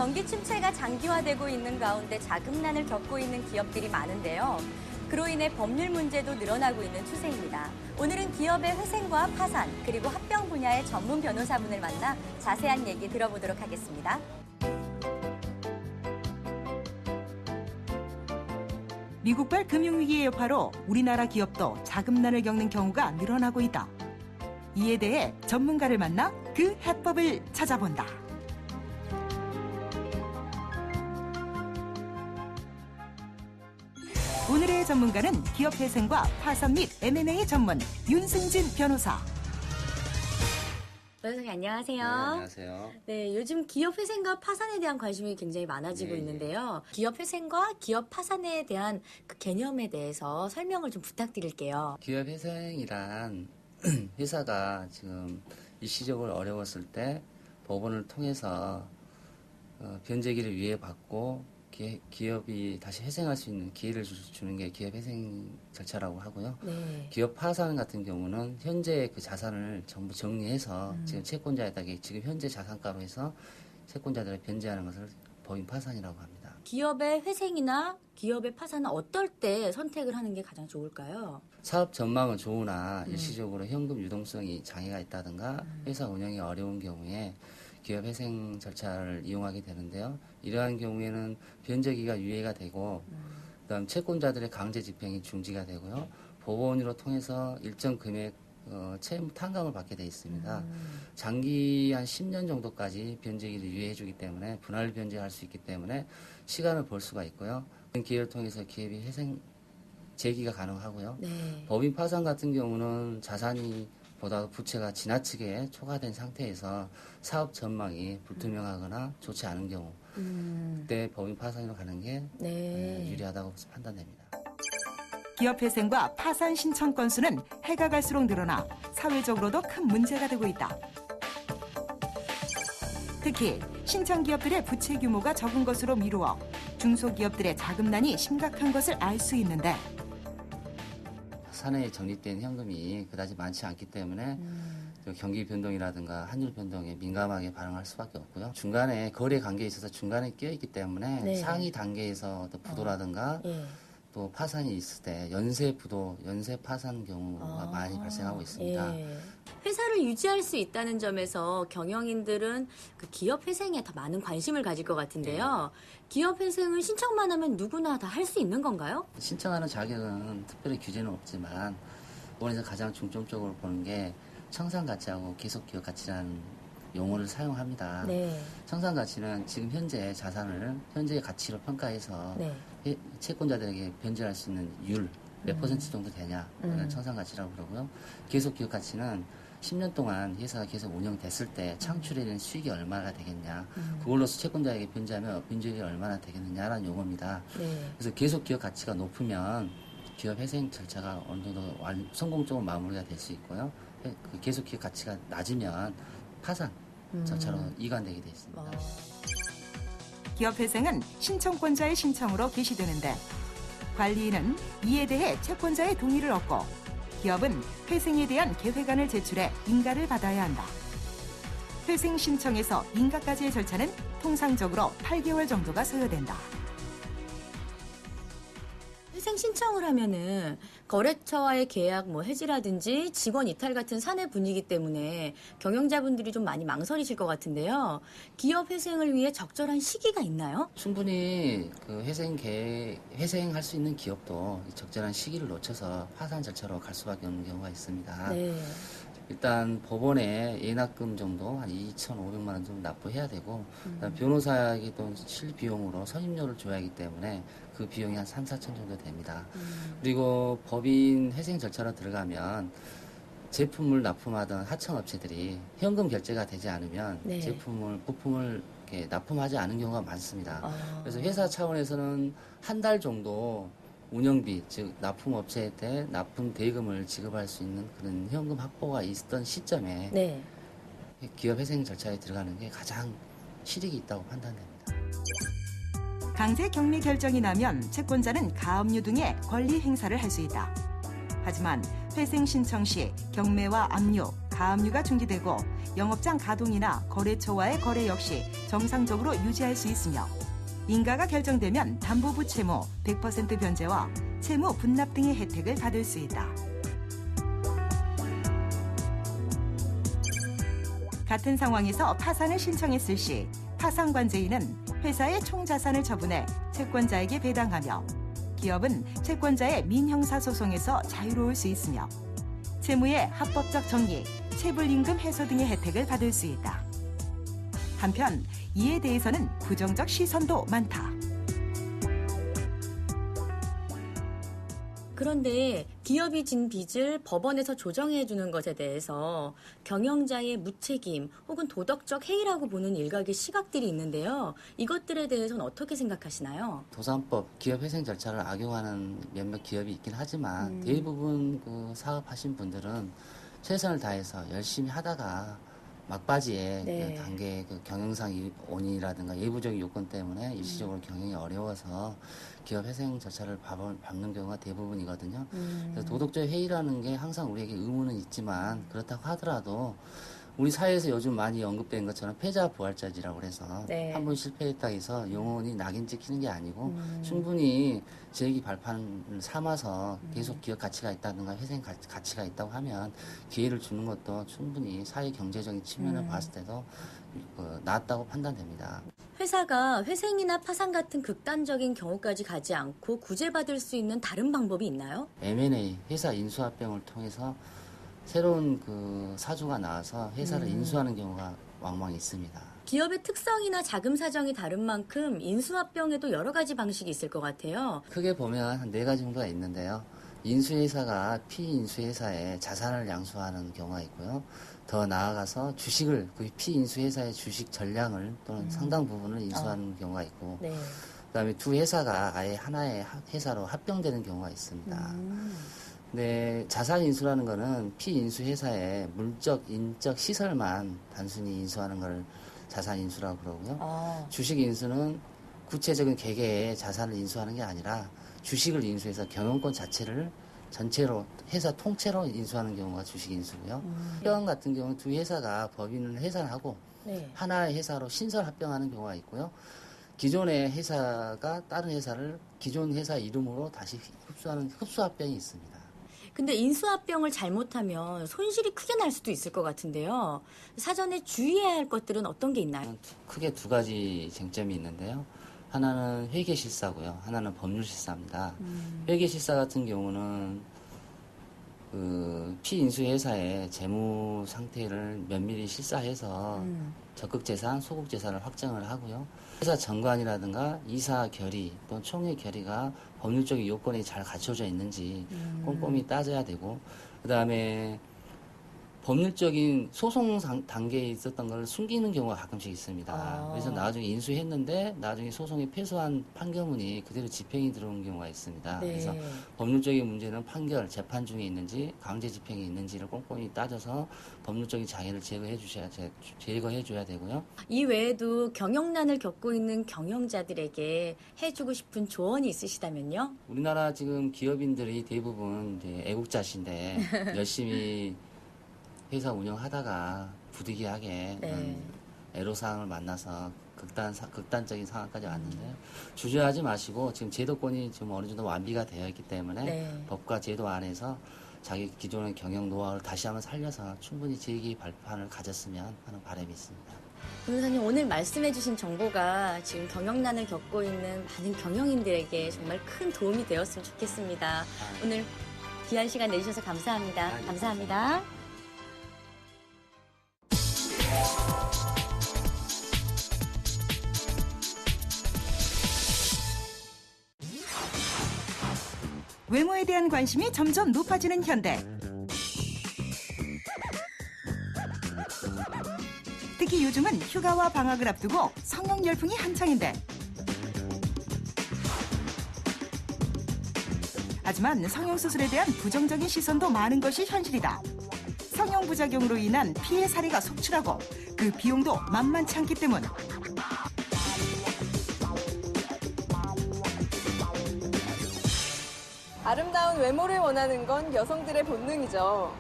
경기 침체가 장기화되고 있는 가운데 자금난을 겪고 있는 기업들이 많은데요. 그로 인해 법률 문제도 늘어나고 있는 추세입니다. 오늘은 기업의 회생과 파산, 그리고 합병 분야의 전문 변호사분을 만나 자세한 얘기 들어보도록 하겠습니다. 미국발 금융위기의 여파로 우리나라 기업도 자금난을 겪는 경우가 늘어나고 있다. 이에 대해 전문가를 만나 그 해법을 찾아본다. 오늘의 전문가는 기업 회생과 파산 및 M&A 전문 윤승진 변호사. 변호사님 안녕하세요. 네, 안녕하세요. 네, 요즘 기업 회생과 파산에 대한 관심이 굉장히 많아지고 있는데요. 기업 회생과 기업 파산에 대한 그 개념에 대해서 설명을 좀 부탁드릴게요. 기업 회생이란 회사가 지금 일시적으로 어려웠을 때 법원을 통해서 변제기를 위해받고 기업이 다시 회생할 수 있는 기회를 주는 게 기업 회생 절차라고 하고요. 네. 기업 파산 같은 경우는 현재 그 자산을 전부 정리해서 지금 채권자에게 지금 현재 자산가로 해서 채권자들을 변제하는 것을 법인 파산이라고 합니다. 기업의 회생이나 기업의 파산은 어떨 때 선택을 하는 게 가장 좋을까요? 사업 전망은 좋으나 일시적으로 현금 유동성이 장애가 있다든가 회사 운영이 어려운 경우에 기업 회생 절차를 이용하게 되는데요. 이러한 경우에는 변제기가 유예가 되고 그다음 채권자들의 강제 집행이 중지가 되고요. 법원으로 통해서 일정 금액 채무 탕감을 받게 돼 있습니다. 장기 한 10년 정도까지 변제기를 유예해 주기 때문에 분할 변제할 수 있기 때문에 시간을 벌 수가 있고요. 이런 기회를 통해서 기업이 회생 재기가 가능하고요. 네. 법인 파산 같은 경우는 자산이 보다 부채가 지나치게 초과된 상태에서 사업 전망이 불투명하거나 좋지 않은 경우 그때 법인 파산으로 가는 게 네. 유리하다고 판단됩니다. 기업 회생과 파산 신청 건수는 해가 갈수록 늘어나 사회적으로도 큰 문제가 되고 있다. 특히 신청 기업들의 부채 규모가 적은 것으로 미루어 중소기업들의 자금난이 심각한 것을 알 수 있는데 사내에 적립된 현금이 그다지 많지 않기 때문에 경기 변동이라든가 환율 변동에 민감하게 반응할 수밖에 없고요. 중간에 거래 관계에 있어서 중간에 끼어있기 때문에 네. 상위 단계에서 또 부도라든가 예. 또 파산이 있을 때 연쇄 부도, 연쇄 파산 경우가 많이 발생하고 있습니다. 예. 회사를 유지할 수 있다는 점에서 경영인들은 그 기업 회생에 더 많은 관심을 가질 것 같은데요. 기업 회생을 신청만 하면 누구나 다 할 수 있는 건가요? 신청하는 자격은 특별히 규제는 없지만 법원에서 가장 중점적으로 보는 게 청산가치하고 계속기업가치라는 용어를 사용합니다. 네. 청산가치는 지금 현재 자산을 현재의 가치로 평가해서 네. 채권자들에게 변제할 수 있는 율 몇 퍼센트 정도 되냐 그런 청산가치라고 그러고요. 계속기업가치는 10년 동안 회사가 계속 운영됐을 때 창출해낸 수익이 얼마나 되겠냐 그걸로서 채권자에게 변제하면 변제율이 얼마나 되겠느냐라는 용어입니다. 네. 그래서 계속기업 가치가 높으면 기업 회생 절차가 어느 정도 성공적으로 마무리가 될 수 있고요. 그 계속기업 가치가 낮으면 파산 절차로 이관되게 되어 있습니다. 기업 회생은 신청권자의 신청으로 개시되는데 관리인은 이에 대해 채권자의 동의를 얻고 기업은 회생에 대한 계획안을 제출해 인가를 받아야 한다. 회생 신청에서 인가까지의 절차는 통상적으로 8개월 정도가 소요된다. 회생 신청을 하면은 거래처와의 계약 해지라든지 직원 이탈 같은 사내 분위기 때문에 경영자분들이 좀 많이 망설이실 것 같은데요. 기업 회생을 위해 적절한 시기가 있나요? 충분히 그 회생할 수 있는 기업도 적절한 시기를 놓쳐서 파산 절차로 갈 수밖에 없는 경우가 있습니다. 네. 일단 법원에 예납금 정도 한 2,500만 원 정도 납부해야 되고 그다음 변호사에게 또 실비용으로 선임료를 줘야 하기 때문에 그 비용이 한 3, 4천 정도 됩니다. 그리고 법인 회생 절차로 들어가면 제품을 납품하던 하청업체들이 현금 결제가 되지 않으면 네. 부품을 이렇게 납품하지 않은 경우가 많습니다. 그래서 회사 차원에서는 한 달 정도 운영비, 즉 납품업체한테 납품 대금을 지급할 수 있는 그런 현금 확보가 있었던 시점에 네. 기업 회생 절차에 들어가는 게 가장 실익이 있다고 판단됩니다. 강제 격리 결정이 나면 채권자는 가압류 등의 권리 행사를 할 수 있다. 하지만 회생 신청 시 경매와 압류, 가압류가 중지되고 영업장 가동이나 거래처와의 거래 역시 정상적으로 유지할 수 있으며 인가가 결정되면 담보부 채무 100% 변제와 채무 분납 등의 혜택을 받을 수 있다. 같은 상황에서 파산을 신청했을 시 파산관제인은 회사의 총 자산을 처분해 채권자에게 배당하며 기업은 채권자의 민형사소송에서 자유로울 수 있으며 채무의 합법적 정리, 체불임금 해소 등의 혜택을 받을 수 있다. 한편 이에 대해서는 부정적 시선도 많다. 그런데 기업이 진 빚을 법원에서 조정해 주는 것에 대해서 경영자의 무책임 혹은 도덕적 해이라고 보는 일각의 시각들이 있는데요. 이것들에 대해서는 어떻게 생각하시나요? 도산법, 기업회생 절차를 악용하는 몇몇 기업이 있긴 하지만 대부분 그 사업하신 분들은 최선을 다해서 열심히 하다가 막바지에 네. 그 단계 그 경영상 원인이라든가 예부적인 요건 때문에 일시적으로 경영이 어려워서 기업 회생 절차를 밟는 경우가 대부분이거든요. 그래서 도덕적 해이라는 게 항상 우리에게 의무는 있지만 그렇다고 하더라도 우리 사회에서 요즘 많이 언급된 것처럼 패자부활자지라고 해서 네. 한 번 실패했다 해서 영원히 낙인 찍히는 게 아니고 충분히 재기 발판을 삼아서 계속 기업 가치가 있다든가 회생 가치가 있다고 하면 기회를 주는 것도 충분히 사회 경제적인 측면을 봤을 때도 낫다고 판단됩니다. 회사가 회생이나 파산 같은 극단적인 경우까지 가지 않고 구제받을 수 있는 다른 방법이 있나요? M&A, 회사 인수합병을 통해서 새로운 그 사주가 나와서 회사를 인수하는 경우가 왕왕 있습니다. 기업의 특성이나 자금 사정이 다른 만큼 인수합병에도 여러 가지 방식이 있을 것 같아요. 크게 보면 한 4가지 정도가 있는데요. 인수회사가 피인수회사에 자산을 양수하는 경우가 있고요. 더 나아가서 주식을 그 피인수회사의 주식 전량을 또는 상당 부분을 인수하는 경우가 있고 네. 그다음에 두 회사가 아예 하나의 회사로 합병되는 경우가 있습니다. 네, 자산 인수라는 거는 피인수 회사의 물적, 인적 시설만 단순히 인수하는 걸 자산 인수라고 그러고요. 주식 인수는 구체적인 개개의 자산을 인수하는 게 아니라 주식을 인수해서 경영권 자체를 전체로 회사 통째로 인수하는 경우가 주식 인수고요. 합병 같은 경우는 두 회사가 법인을 해산하고 네. 하나의 회사로 신설 합병하는 경우가 있고요. 기존의 회사가 다른 회사를 기존 회사 이름으로 다시 흡수하는 흡수합병이 있습니다. 근데 인수합병을 잘못하면 손실이 크게 날 수도 있을 것 같은데요. 사전에 주의해야 할 것들은 어떤 게 있나요? 크게 2가지 쟁점이 있는데요. 하나는 회계실사고요. 하나는 법률실사입니다. 회계실사 같은 경우는 그 피인수회사의 재무 상태를 면밀히 실사해서 적극재산, 소극재산을 확정을 하고요. 회사 정관이라든가 이사 결의 또는 총회 결의가 법률적인 요건이 잘 갖춰져 있는지 꼼꼼히 따져야 되고 그다음에 법률적인 소송 단계에 있었던 걸 숨기는 경우가 가끔씩 있습니다. 그래서 나중에 인수했는데 나중에 소송에 패소한 판결문이 그대로 집행이 들어온 경우가 있습니다. 네. 그래서 법률적인 문제는 판결, 재판 중에 있는지 강제 집행이 있는지를 꼼꼼히 따져서 법률적인 장애를 제거해 줘야 되고요. 이 외에도 경영난을 겪고 있는 경영자들에게 해주고 싶은 조언이 있으시다면요? 우리나라 지금 기업인들이 대부분 이제 애국자신데 열심히 회사 운영하다가 부득이하게 네. 애로사항을 만나서 극단적인 상황까지 왔는데요. 주저하지 마시고 지금 제도권이 좀 어느 정도 완비가 되어 있기 때문에 네. 법과 제도 안에서 자기 기존의 경영 노하우를 다시 한번 살려서 충분히 재기 발판을 가졌으면 하는 바람이 있습니다. 변호사님 오늘 말씀해주신 정보가 지금 경영난을 겪고 있는 많은 경영인들에게 정말 큰 도움이 되었으면 좋겠습니다. 오늘 귀한 시간 내주셔서 감사합니다. 감사합니다. 외모에 대한 관심이 점점 높아지는 현대. 특히 요즘은 휴가와 방학을 앞두고 성형 열풍이 한창인데 하지만 성형수술에 대한 부정적인 시선도 많은 것이 현실이다. 성형 부작용으로 인한 피해 사례가 속출하고 그 비용도 만만치 않기 때문. 아름다운 외모를 원하는 건 여성들의 본능이죠.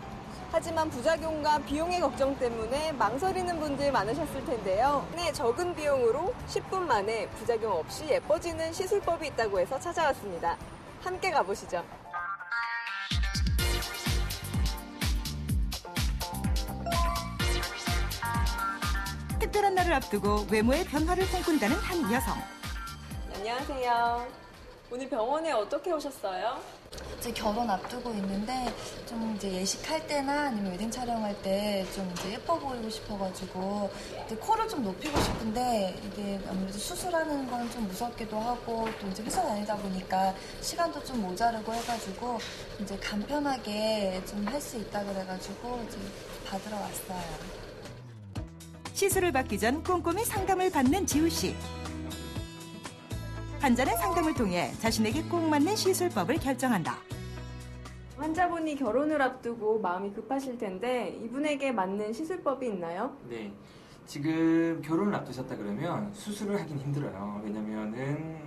하지만 부작용과 비용의 걱정 때문에 망설이는 분들 많으셨을 텐데요. 적은 비용으로 10분 만에 부작용 없이 예뻐지는 시술법이 있다고 해서 찾아왔습니다. 함께 가보시죠. 특별한 날을 앞두고 외모의 변화를 꿈꾼다는 한 여성. 안녕하세요. 오늘 병원에 어떻게 오셨어요? 이제 결혼 앞두고 있는데 좀 이제 예식할 때나 아니면 웨딩 촬영할 때 좀 이제 예뻐 보이고 싶어가지고 이제 코를 좀 높이고 싶은데 이게 아무래도 수술하는 건 좀 무섭기도 하고 또 이제 회사 다니다 보니까 시간도 좀 모자르고 해가지고 이제 간편하게 좀 할 수 있다 그래가지고 이제 받으러 왔어요. 시술을 받기 전 꼼꼼히 상담을 받는 지우 씨. 환자는 상담을 통해 자신에게 꼭 맞는 시술법을 결정한다. 환자분이 결혼을 앞두고 마음이 급하실 텐데 이분에게 맞는 시술법이 있나요? 네, 지금 결혼을 앞두셨다 그러면 수술을 하긴 힘들어요. 왜냐면은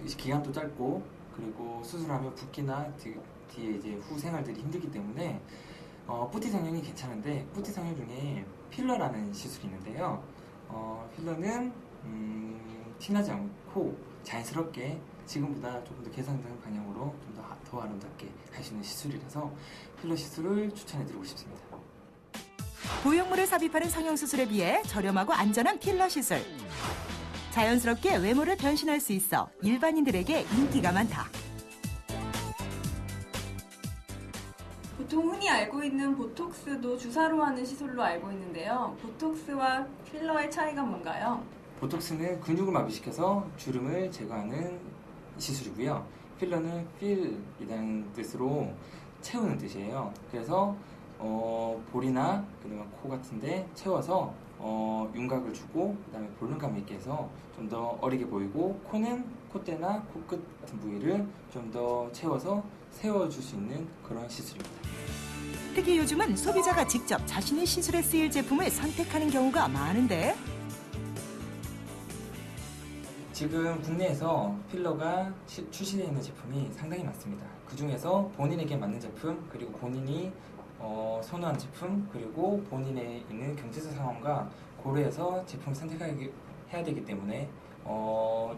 기간도 짧고 그리고 수술하면 붓기나 뒤에 이제 후 생활들이 힘들기 때문에 뿌티 성형이 괜찮은데 뿌티 성형 중에 필러라는 시술이 있는데요. 필러는 티나지 않고 자연스럽게 지금보다 조금 더 개선된 방향으로 좀 더 아름답게 할 수 있는 시술이라서 필러 시술을 추천해드리고 싶습니다. 보형물을 삽입하는 성형수술에 비해 저렴하고 안전한 필러 시술. 자연스럽게 외모를 변신할 수 있어 일반인들에게 인기가 많다. 보통 흔히 알고 있는 보톡스도 주사로 하는 시술로 알고 있는데요. 보톡스와 필러의 차이가 뭔가요? 보톡스는 근육을 마비시켜서 주름을 제거하는 시술이고요. 필러는 필이라는 뜻으로 채우는 뜻이에요. 그래서 볼이나 그다음에 코 같은데 채워서 윤곽을 주고 그다음에 볼륨감 있게 해서 좀 더 어리게 보이고 코는 콧대나 코끝 같은 부위를 좀 더 채워서 세워줄 수 있는 그런 시술입니다. 특히 요즘은 소비자가 직접 자신의 시술에 쓰일 제품을 선택하는 경우가 많은데 지금 국내에서 필러가 출시되어 있는 제품이 상당히 많습니다. 그 중에서 본인에게 맞는 제품, 그리고 본인이 선호하는 제품, 그리고 본인의 있는 경제적 상황과 고려해서 제품을 선택해야 되기 때문에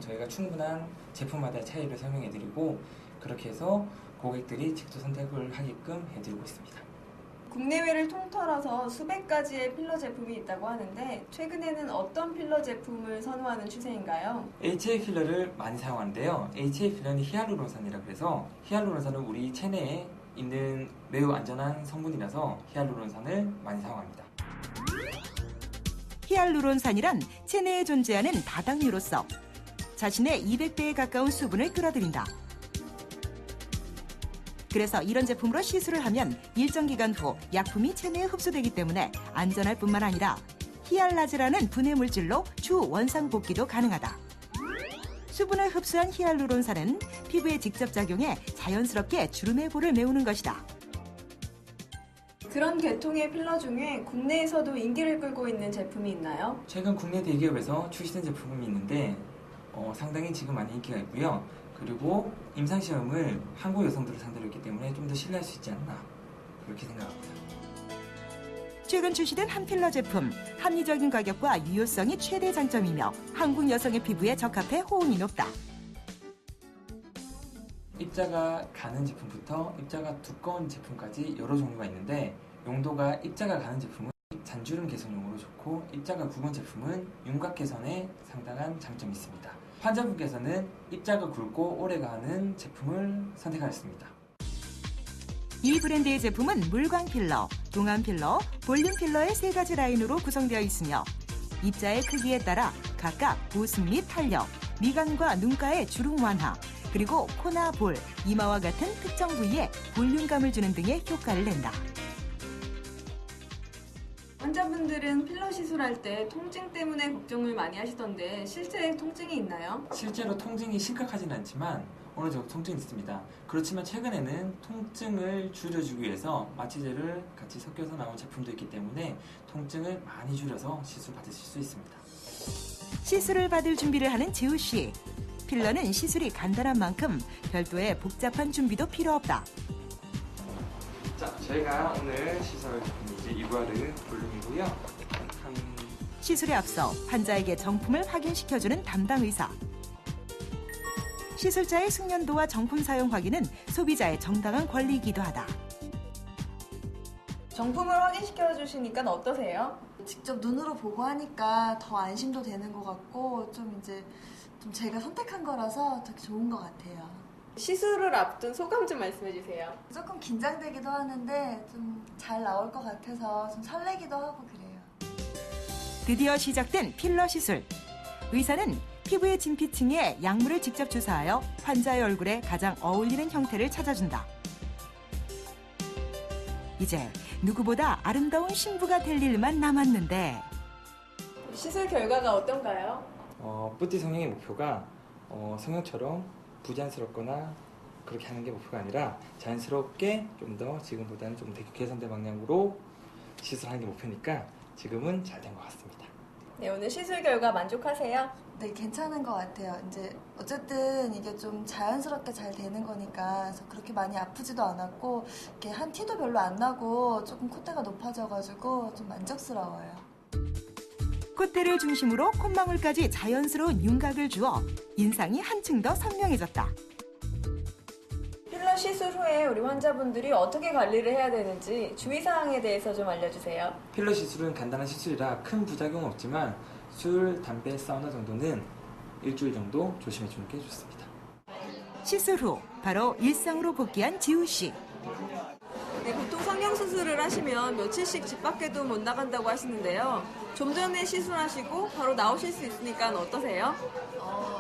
저희가 충분한 제품마다의 차이를 설명해드리고 그렇게 해서 고객들이 직접 선택을 하게끔 해드리고 있습니다. 국내외를 통틀어서 수백 가지의 필러 제품이 있다고 하는데 최근에는 어떤 필러 제품을 선호하는 추세인가요? HA 필러를 많이 사용하는데요. HA 필러는 히알루론산이라고 해서 히알루론산은 우리 체내에 있는 매우 안전한 성분이라서 히알루론산을 많이 사용합니다. 히알루론산이란 체내에 존재하는 다당류로서 자신의 200배에 가까운 수분을 끌어들인다. 그래서 이런 제품으로 시술을 하면 일정 기간 후 약품이 체내에 흡수되기 때문에 안전할 뿐만 아니라 히알라제라는 분해 물질로 추후 원상 복귀도 가능하다. 수분을 흡수한 히알루론산은 피부에 직접 작용해 자연스럽게 주름의 볼을 메우는 것이다. 그런 계통의 필러 중에 국내에서도 인기를 끌고 있는 제품이 있나요? 최근 국내 대기업에서 출시된 제품이 있는데 상당히 지금 많이 인기가 있고요. 그리고 임상시험을 한국 여성들을 상대로 했기 때문에 좀 더 신뢰할 수 있지 않나 그렇게 생각합니다. 최근 출시된 한 필러 제품, 합리적인 가격과 유효성이 최대 장점이며 한국 여성의 피부에 적합해 호응이 높다. 입자가 가는 제품부터 입자가 두꺼운 제품까지 여러 종류가 있는데 용도가 입자가 가는 제품은 잔주름 개선용으로 좋고 입자가 굵은 제품은 윤곽 개선에 상당한 장점이 있습니다. 환자분께서는 입자가 굵고 오래가는 제품을 선택하였습니다. 이 브랜드의 제품은 물광 필러, 동안 필러, 볼륨 필러의 3가지 라인으로 구성되어 있으며 입자의 크기에 따라 각각 보습 및 탄력, 미간과 눈가의 주름 완화, 그리고 코나 볼, 이마와 같은 특정 부위에 볼륨감을 주는 등의 효과를 낸다. 환자분들은 필러 시술할 때 통증 때문에 걱정을 많이 하시던데 실제 통증이 있나요? 실제로 통증이 심각하지는 않지만 어느 정도 통증이 있습니다. 그렇지만 최근에는 통증을 줄여주기 위해서 마취제를 같이 섞여서 나온 제품도 있기 때문에 통증을 많이 줄여서 시술 받으실 수 있습니다. 시술을 받을 준비를 하는 지우 씨. 필러는 시술이 간단한 만큼 별도의 복잡한 준비도 필요 없다. 자, 저희가 오늘 시술 이제 이부하는 볼륨이고요. 시술에 앞서 환자에게 정품을 확인시켜주는 담당 의사. 시술자의 숙련도와 정품 사용 확인은 소비자의 정당한 권리이기도 하다. 정품을 확인시켜 주시니까 어떠세요? 직접 눈으로 보고 하니까 더 안심도 되는 것 같고 좀 제가 선택한 거라서 되게 좋은 것 같아요. 시술을 앞둔 소감 좀 말씀해 주세요. 조금 긴장되기도 하는데 좀 잘 나올 것 같아서 좀 설레기도 하고 그래요. 드디어 시작된 필러 시술. 의사는 피부의 진피층에 약물을 직접 주사하여 환자의 얼굴에 가장 어울리는 형태를 찾아준다. 이제 누구보다 아름다운 신부가 될 일만 남았는데 시술 결과가 어떤가요? 뿌띠 성형의 목표가 성형처럼 부자연스럽거나 그렇게 하는 게 목표가 아니라 자연스럽게 좀 더 지금보다는 좀 되게 개선된 방향으로 시술하는 게 목표니까 지금은 잘 된 것 같습니다. 네, 오늘 시술 결과 만족하세요? 네, 괜찮은 것 같아요. 이제 어쨌든 이게 좀 자연스럽게 잘 되는 거니까 그래서 그렇게 많이 아프지도 않았고 이렇게 한 티도 별로 안 나고 조금 콧대가 높아져가지고 좀 만족스러워요. 콧대를 중심으로 콧망울까지 자연스러운 윤곽을 주어 인상이 한층 더 선명해졌다. 필러 시술 후에 우리 환자분들이 어떻게 관리를 해야 되는지 주의사항에 대해서 좀 알려주세요. 필러 시술은 간단한 시술이라 큰 부작용은 없지만 술, 담배, 사우나 정도는 일주일 정도 조심해 주는 게 좋습니다. 시술 후 바로 일상으로 복귀한 지우 씨. 네, 보통 성형수술을 하시면 며칠씩 집 밖에도 못 나간다고 하시는데요. 좀 전에 시술하시고 바로 나오실 수 있으니까 어떠세요?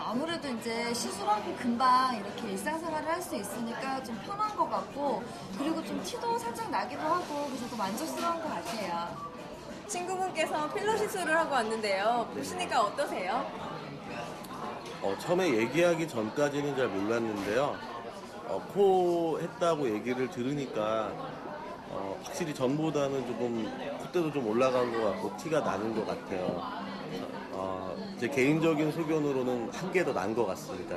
아무래도 이제 시술하고 금방 이렇게 일상생활을 할 수 있으니까 좀 편한 것 같고 그리고 좀 티도 살짝 나기도 하고 그래서 더 만족스러운 것 같아요. 친구분께서 필러 시술을 하고 왔는데요. 보시니까 어떠세요? 처음에 얘기하기 전까지는 잘 몰랐는데요. 코 했다고 얘기를 들으니까 확실히 전보다는 조금 콧대도 좀 올라간 것 같고 티가 나는 것 같아요. 제 개인적인 소견으로는 한 개 더 난 것 같습니다.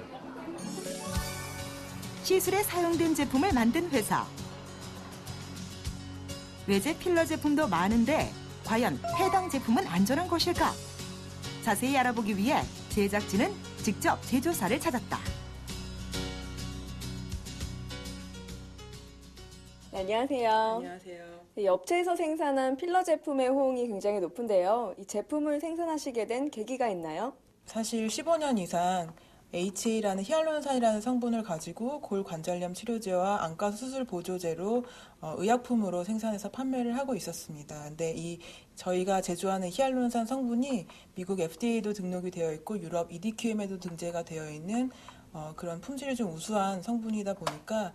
시술에 사용된 제품을 만든 회사. 외제 필러 제품도 많은데 과연 해당 제품은 안전한 것일까? 자세히 알아보기 위해 제작진은 직접 제조사를 찾았다. 네, 안녕하세요. 안녕하세요. 네, 업체에서 생산한 필러 제품의 호응이 굉장히 높은데요. 이 제품을 생산하시게 된 계기가 있나요? 사실 15년 이상 HA라는 히알루론산이라는 성분을 가지고 골관절염 치료제와 안과 수술 보조제로 의약품으로 생산해서 판매를 하고 있었습니다. 근데 저희가 제조하는 히알루론산 성분이 미국 FDA도 등록이 되어 있고 유럽 EDQM에도 등재가 되어 있는 그런 품질이 좀 우수한 성분이다 보니까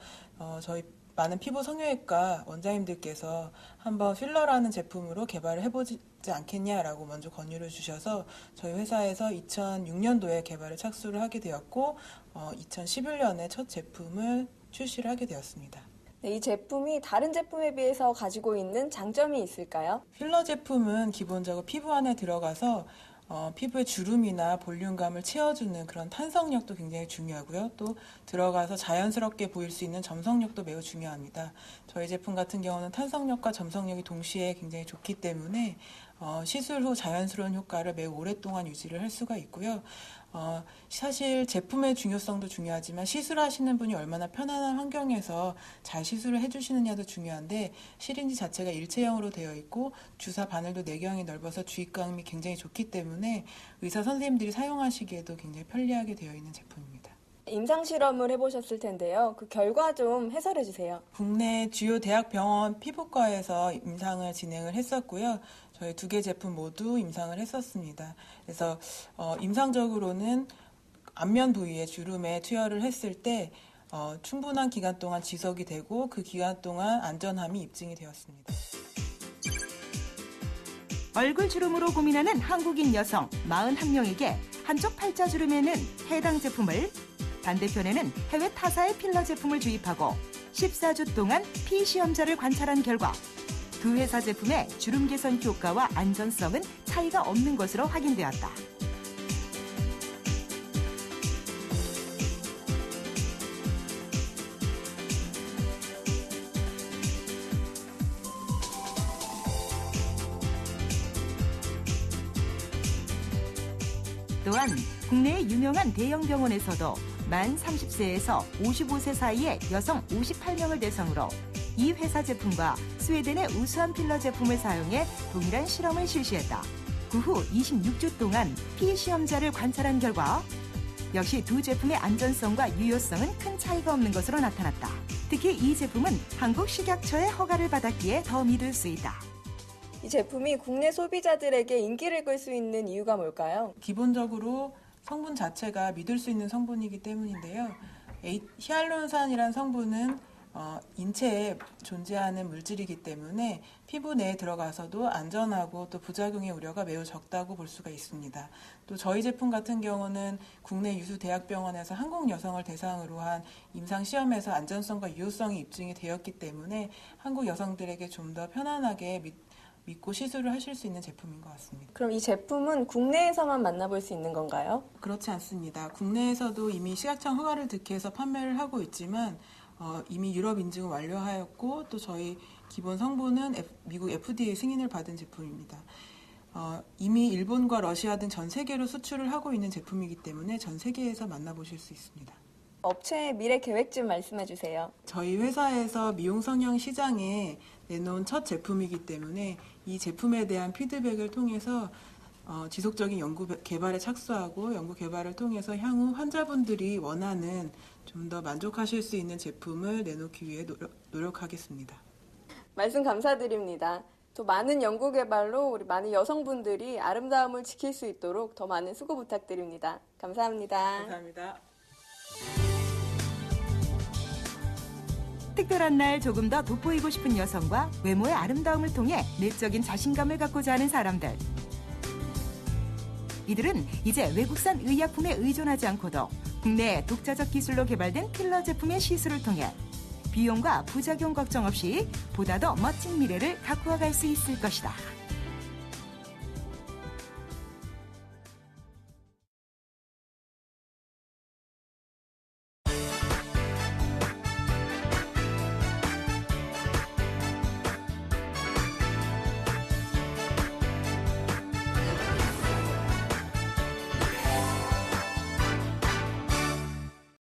저희 많은 피부 성형외과 원장님들께서 한번 필러라는 제품으로 개발을 해보지 않겠냐라고 먼저 권유를 주셔서 저희 회사에서 2006년도에 개발을 착수를 하게 되었고 2011년에 첫 제품을 출시를 하게 되었습니다. 네, 이 제품이 다른 제품에 비해서 가지고 있는 장점이 있을까요? 필러 제품은 기본적으로 피부 안에 들어가서 피부의 주름이나 볼륨감을 채워주는 그런 탄성력도 굉장히 중요하고요. 또 들어가서 자연스럽게 보일 수 있는 점성력도 매우 중요합니다. 저희 제품 같은 경우는 탄성력과 점성력이 동시에 굉장히 좋기 때문에 시술 후 자연스러운 효과를 매우 오랫동안 유지를 할 수가 있고요. 사실 제품의 중요성도 중요하지만 시술하시는 분이 얼마나 편안한 환경에서 잘 시술을 해주시느냐도 중요한데 시린지 자체가 일체형으로 되어 있고 주사 바늘도 내경이 넓어서 주입감이 굉장히 좋기 때문에 의사 선생님들이 사용하시기에도 굉장히 편리하게 되어 있는 제품입니다. 임상 실험을 해보셨을 텐데요. 그 결과 좀 해설해 주세요. 국내 주요 대학병원 피부과에서 임상을 진행을 했었고요. 저희 2개 제품 모두 임상을 했었습니다. 그래서 임상적으로는 안면 부위에 주름에 투여를 했을 때 충분한 기간 동안 지속이 되고 그 기간 동안 안전함이 입증이 되었습니다. 얼굴 주름으로 고민하는 한국인 여성 41명에게 한쪽 팔자주름에는 해당 제품을, 반대편에는 해외 타사의 필러 제품을 주입하고 14주 동안 피시험자를 관찰한 결과 두 회사 제품의 주름 개선 효과와 안전성은 차이가 없는 것으로 확인되었다. 또한 국내의 유명한 대형 병원에서도 만 30세에서 55세 사이의 여성 58명을 대상으로 이 회사 제품과 스웨덴의 우수한 필러 제품을 사용해 동일한 실험을 실시했다. 그 후 26주 동안 피시험자를 관찰한 결과 역시 두 제품의 안전성과 유효성은 큰 차이가 없는 것으로 나타났다. 특히 이 제품은 한국식약처의 허가를 받았기에 더 믿을 수 있다. 이 제품이 국내 소비자들에게 인기를 끌 수 있는 이유가 뭘까요? 기본적으로 성분 자체가 믿을 수 있는 성분이기 때문인데요. 히알루론산이라는 성분은 인체에 존재하는 물질이기 때문에 피부 내에 들어가서도 안전하고 또 부작용의 우려가 매우 적다고 볼 수가 있습니다. 또 저희 제품 같은 경우는 국내 유수 대학병원에서 한국 여성을 대상으로 한 임상 시험에서 안전성과 유효성이 입증이 되었기 때문에 한국 여성들에게 좀 더 편안하게 믿고 시술을 하실 수 있는 제품인 것 같습니다. 그럼 이 제품은 국내에서만 만나볼 수 있는 건가요? 그렇지 않습니다. 국내에서도 이미 식약청 허가를 득해서 판매를 하고 있지만 이미 유럽 인증을 완료하였고 또 저희 기본 성분은 미국 FDA 승인을 받은 제품입니다. 이미 일본과 러시아 등 전 세계로 수출을 하고 있는 제품이기 때문에 전 세계에서 만나보실 수 있습니다. 업체의 미래 계획 좀 말씀해 주세요. 저희 회사에서 미용 성형 시장에 내놓은 첫 제품이기 때문에 이 제품에 대한 피드백을 통해서 지속적인 연구 개발에 착수하고 연구 개발을 통해서 향후 환자분들이 원하는 좀 더 만족하실 수 있는 제품을 내놓기 위해 노력하겠습니다. 말씀 감사드립니다. 또 많은 연구 개발로 우리 많은 여성분들이 아름다움을 지킬 수 있도록 더 많은 수고 부탁드립니다. 감사합니다. 감사합니다. 특별한 날 조금 더 돋보이고 싶은 여성과 외모의 아름다움을 통해 내적인 자신감을 갖고자 하는 사람들. 이들은 이제 외국산 의약품에 의존하지 않고도 국내 독자적 기술로 개발된 필러 제품의 시술을 통해 비용과 부작용 걱정 없이 보다 더 멋진 미래를 갖고 갈 수 있을 것이다.